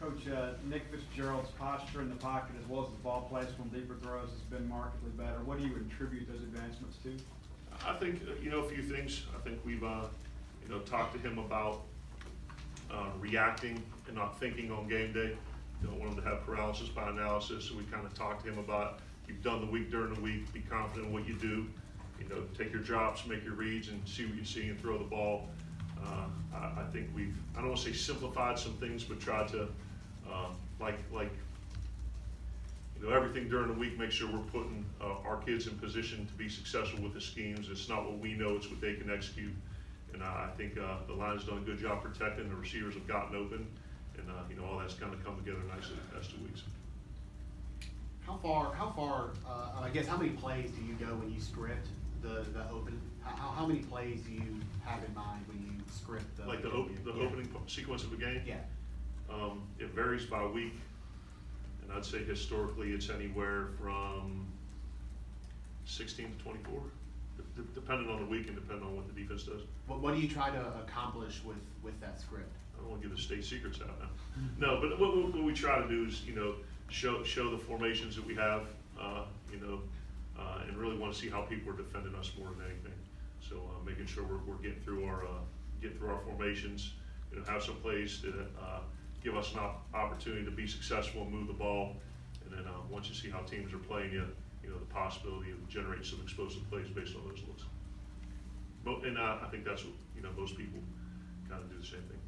Coach, Nick Fitzgerald's posture in the pocket as well as his ball placement on deeper throws has been markedly better. What do you attribute those advancements to? I think, a few things. I think we've, talked to him about reacting and not thinking on game day. Don't want him to have paralysis by analysis, so we kind of talked to him about, you've done the week during the week, be confident in what you do. Take your drops, make your reads, and see what you see and throw the ball. I think I don't want to say simplified some things, but tried to, everything during the week, make sure we're putting our kids in position to be successful with the schemes. It's not what we know, it's what they can execute. And I think the line's done a good job protecting, the receivers have gotten open, and all that's kind of come together nicely the past 2 weeks. How far, I guess, how many plays do you go when you script the open? How many plays do you have in mind when you script the opening sequence of a game? Yeah. It varies by week, and I'd say historically it's anywhere from 16 to 24, depending on the week and depending on what the defense does. What do you try to accomplish with that script? I don't want to give the state secrets out now. No, but what we try to do is, show the formations that we have, and really want to see how people are defending us more than anything. So making sure we're getting through our formations, have some plays that give us an opportunity to be successful and move the ball, and then once you see how teams are playing you, the possibility of generating some explosive plays based on those looks. And I think that's what most people kind of do the same thing.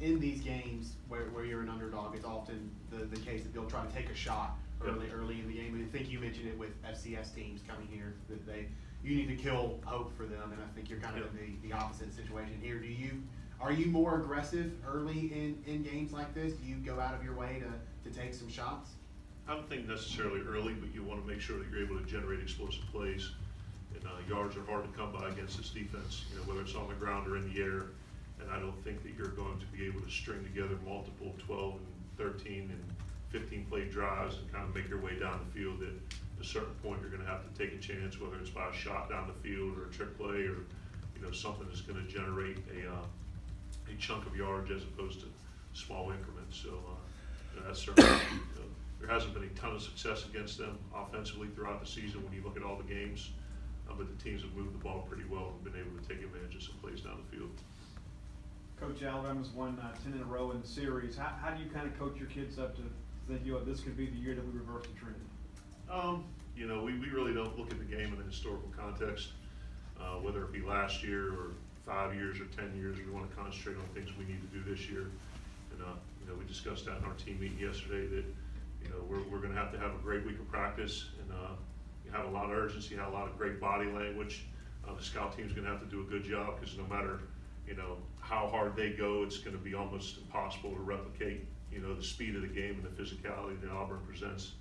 In these games where you're an underdog, it's often the case that they'll try to take a shot early in the game. And I think you mentioned it with FCS teams coming here, that you need to kill hope for them, and I think you're kind of in the opposite situation here. Are you more aggressive early in games like this? Do you go out of your way to take some shots? I don't think necessarily early, but you want to make sure that you're able to generate explosive plays. And yards are hard to come by against this defense, whether it's on the ground or in the air. And I don't think that you're going to be able to string together multiple 12 and 13 and 15 play drives and kind of make your way down the field. At a certain point, you're going to have to take a chance, whether it's by a shot down the field or a trick play or something that's going to generate a chunk of yards as opposed to small increments. So that's certainly there hasn't been a ton of success against them offensively throughout the season when you look at all the games, but the teams have moved the ball pretty well and been able to take advantage of some plays down the field. Coach, Alabama's won 10 in a row in the series. How do you kind of coach your kids up to think, this could be the year that we reverse the trend? We really don't look at the game in a historical context, whether it be last year or 5 years or 10 years. We want to concentrate on things we need to do this year. And we discussed that in our team meeting yesterday that we're going to have a great week of practice, and you have a lot of urgency, have a lot of great body language. The scout team's going to have to do a good job because no matter how hard they go, it's going to be almost impossible to replicate the speed of the game and the physicality that Auburn presents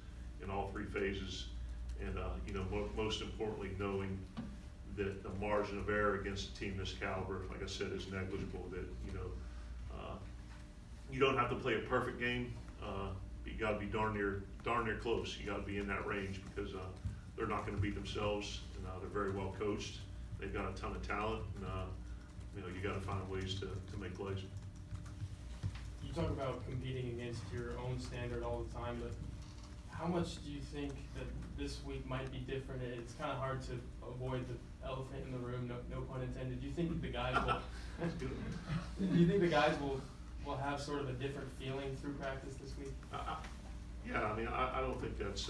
in all three phases. And most importantly, knowing that the margin of error against a team this caliber, like I said, is negligible. That you don't have to play a perfect game. You got to be darn near close. You got to be in that range because they're not going to beat themselves. And they're very well coached. They've got a ton of talent. And, you got to find ways to make plays. You talk about competing against your own standard all the time, but how much do you think that this week might be different? It's kind of hard to avoid the elephant in the room, no pun intended. Do you think the guys will? Do you think the guys will have sort of a different feeling through practice this week? Yeah, I don't think that's.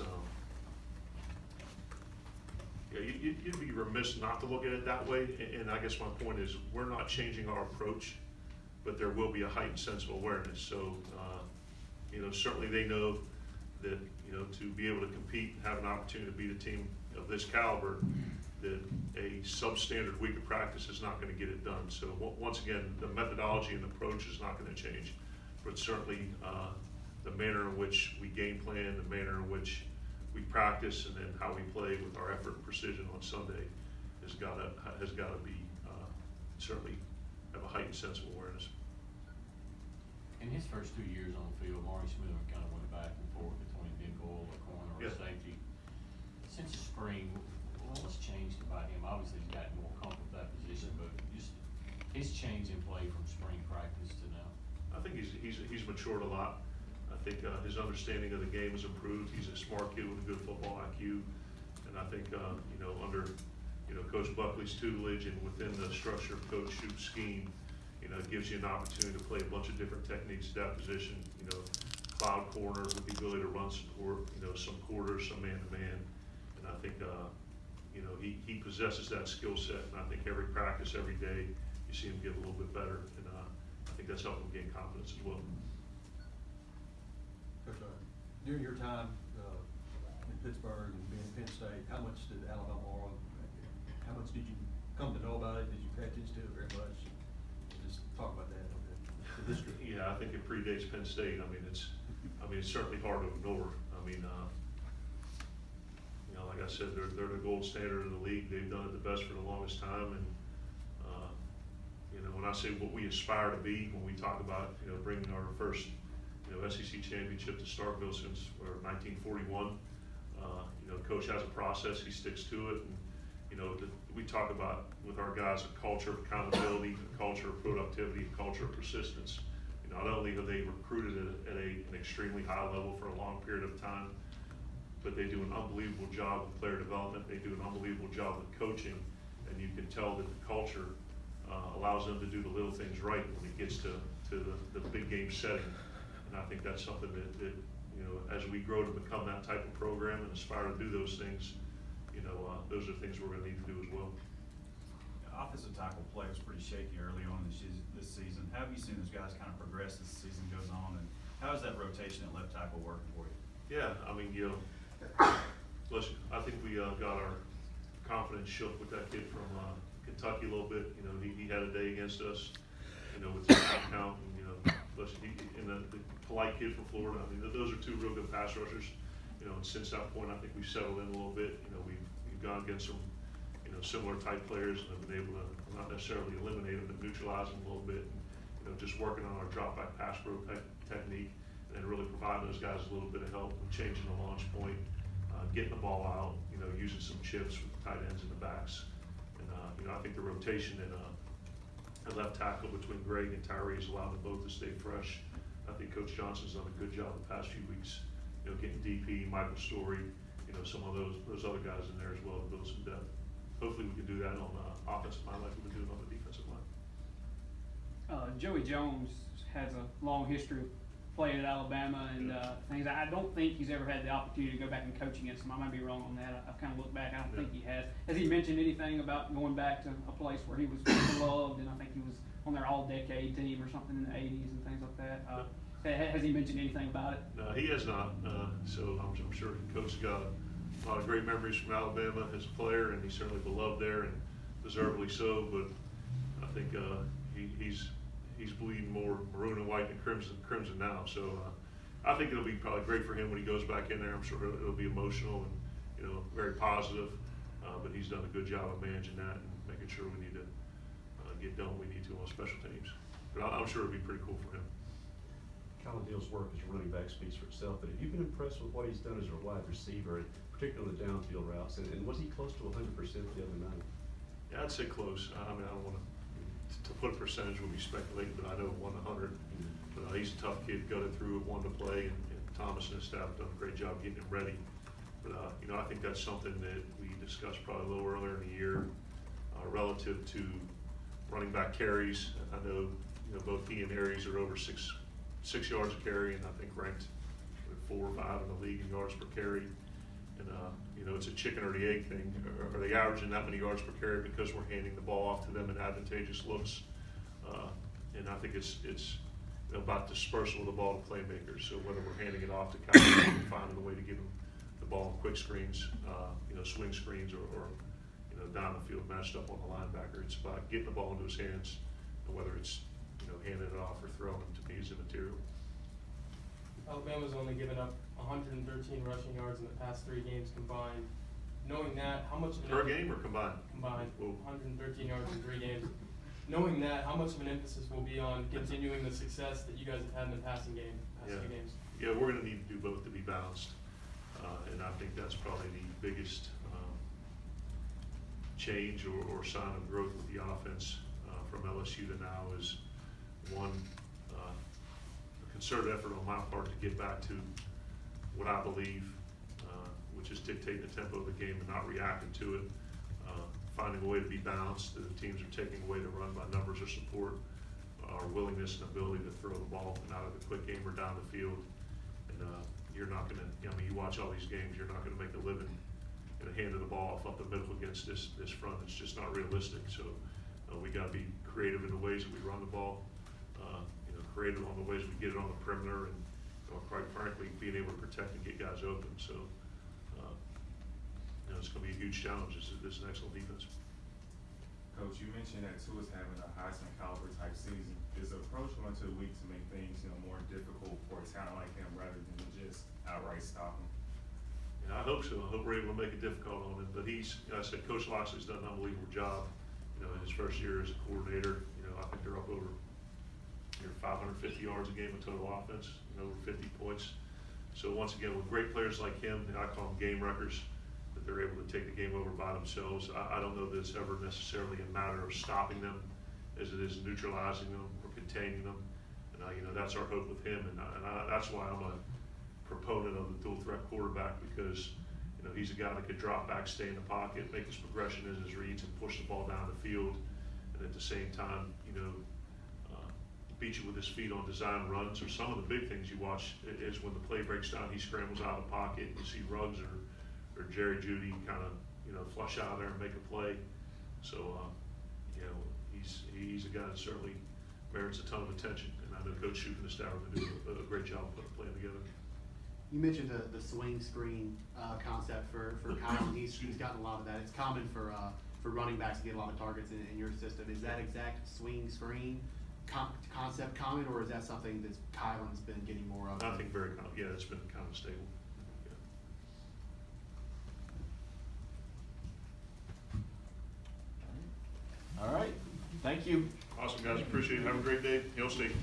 You'd be remiss not to look at it that way, and I guess my point is we're not changing our approach, but there will be a heightened sense of awareness. So, certainly they know that, to be able to compete and have an opportunity to beat a team of this caliber, that a substandard week of practice is not going to get it done. So once again, the methodology and approach is not going to change, but certainly the manner in which we game plan, the manner in which we practice, and then how we play with our effort and precision on Sunday has got to be certainly have a heightened sense of awareness. In his first 2 years on the field, Marty Smith kind of went back and forth between nickel, a corner, or a safety. Since spring, what's changed about him? Obviously, he's gotten more comfortable with that position, but just his change in play from spring practice to now? I think he's matured a lot. I think his understanding of the game has improved. He's a smart kid with a good football IQ, and I think under Coach Buckley's tutelage and within the structure of Coach Shoup's scheme, it gives you an opportunity to play a bunch of different techniques at that position. Cloud corner with the ability to run support, some quarters, some man-to-man, and I think he possesses that skill set. And I think every practice, every day, you see him get a little bit better, and I think that's helped him gain confidence as well. Coach, during your time in Pittsburgh and being at Penn State, how much did Alabama Auburn, how much did you come to know about it? Did you pay attention to it very much? Just talk about that a little bit, the history. Yeah, I think it predates Penn State. I mean, it's certainly hard to ignore. Like I said, they're the gold standard in the league. They've done it the best for the longest time, and when I say what we aspire to be, when we talk about bringing our first SEC championship to Starkville since 1941, Coach has a process. He sticks to it, and we talk about with our guys a culture of accountability, a culture of productivity, a culture of persistence. Not only have they recruited at an extremely high level for a long period of time, but they do an unbelievable job with player development. They do an unbelievable job with coaching, and you can tell that the culture allows them to do the little things right when it gets to the big game setting. And I think that's something that as we grow to become that type of program and aspire to do those things, those are things we're going to need to do as well. Offensive tackle play was pretty shaky early on this season. How have you seen those guys kind of progress as the season goes on, and how is that rotation at left tackle working for you? Yeah, listen, I think we got our confidence shook with that kid from Kentucky a little bit. He had a day against us, with the count, and listen, and the polite kid from Florida. Those are two real good pass rushers. And since that point, I think we've settled in a little bit. We've gone against some similar type players and have been able to not necessarily eliminate them, but neutralize them a little bit. And, just working on our drop back pass pro technique, and really providing those guys a little bit of help with changing the launch point, getting the ball out, using some chips with the tight ends and the backs. And I think the rotation at left tackle between Greg and Tyree has allowed them both to stay fresh. I think Coach Johnson's done a good job the past few weeks, getting DP, Michael Story, some of those other guys in there as well to build some depth. Hopefully we can do that on the offensive line like we've been doing on the defensive line. Joey Jones has a long history of playing at Alabama and things. I don't think he's ever had the opportunity to go back and coach against him. I might be wrong on that. I've kind of looked back. I don't think he has. Has he mentioned anything about going back to a place where he was beloved, and I think he was on their all-decade team or something in the 80s and things like that? Has he mentioned anything about it? No, he has not. So I'm sure Coach has got a lot of great memories from Alabama as a player, and he's certainly beloved there, and deservedly so. But I think he's bleeding more maroon and white than crimson now. So I think it'll be probably great for him when he goes back in there. I'm sure it'll be emotional and very positive. But he's done a good job of managing that and making sure we need to get done what we need to on special teams. But I'm sure it'll be pretty cool for him. Colin Dill's work as a running back speaks for itself, but have you been impressed with what he's done as a wide receiver, particularly the downfield routes, and was he close to 100% the other night? Yeah, I'd say close. I don't want to put a percentage when we speculate, but I know 100. But he's a tough kid, got it through, wanted to play, and Thomas and his staff have done a great job getting him ready. But I think that's something that we discussed probably a little earlier in the year relative to running back carries. I know both he and Aries are over six yards a carry, and I think ranked 4 or 5 in the league in yards per carry. And it's a chicken or the egg thing. Are they averaging that many yards per carry because we're handing the ball off to them in advantageous looks? And I think it's about dispersal of the ball to playmakers. So whether we're handing it off to Kyle and finding a way to give them the ball in quick screens, swing screens, or down the field matched up on the linebacker, it's about getting the ball into his hands, and whether it's handing it off or throwing it, to me is immaterial. Alabama's only given up 113 rushing yards in the past 3 games combined. Knowing that, how much of Per game or combined? Combined. Whoa. 113 yards in 3 games. Knowing that, how much of an emphasis will be on continuing the success that you guys have had in the passing game, past 2 games? Yeah, we're going to need to do both to be balanced, and I think that's probably the biggest change or sign of growth with the offense from LSU to now is one, a concerted effort on my part to get back to what I believe, which is dictating the tempo of the game and not reacting to it. Finding a way to be balanced. The teams are taking away the run by numbers or support, our willingness and ability to throw the ball and out of the quick game or down the field. And you're not gonna, I mean, you watch all these games, you're not gonna make a living in a hand of the ball up the middle against this front. It's just not realistic. So we gotta be creative in the ways that we run the ball, creative on the ways we get it on the perimeter, and quite frankly, being able to protect and get guys open. So it's gonna be a huge challenge. This is an excellent defense. Coach, you mentioned that Tua's having a Heisman caliber type season. Is the approach going to the week to make things, more difficult for a talent like him rather than just outright stop him? Yeah, I hope so. I hope we're able to make it difficult on him. But he's, I said, Coach Loxley's done an unbelievable job. In his first year as a coordinator, I think they're up over 550 yards a game of total offense, over 50 points. So once again, with great players like him, I call them game wreckers, that they're able to take the game over by themselves. I don't know that it's ever necessarily a matter of stopping them as it is neutralizing them or containing them. And that's our hope with him. And that's why I'm a proponent of the dual threat quarterback, because he's a guy that could drop back, stay in the pocket, make his progression in his reads, and push the ball down the field, and at the same time, beat you with his feet on design runs. Or some of the big things you watch is when the play breaks down, he scrambles out of the pocket, and you see Ruggs or Jerry Jeudy kind of flush out of there and make a play. So he's a guy that certainly merits a ton of attention, and I know Coach Shoup and the staff are going to do a great job of playing together. You mentioned the swing screen concept for Kyle, and he's gotten a lot of that. It's common for running backs to get a lot of targets in your system. Is that exact swing screen concept common, or is that something that Kylan's been getting more of? I think very common. Yeah, it's been kind of stable. All right, thank you. Awesome, guys. Appreciate it. Have a great day. Hail State.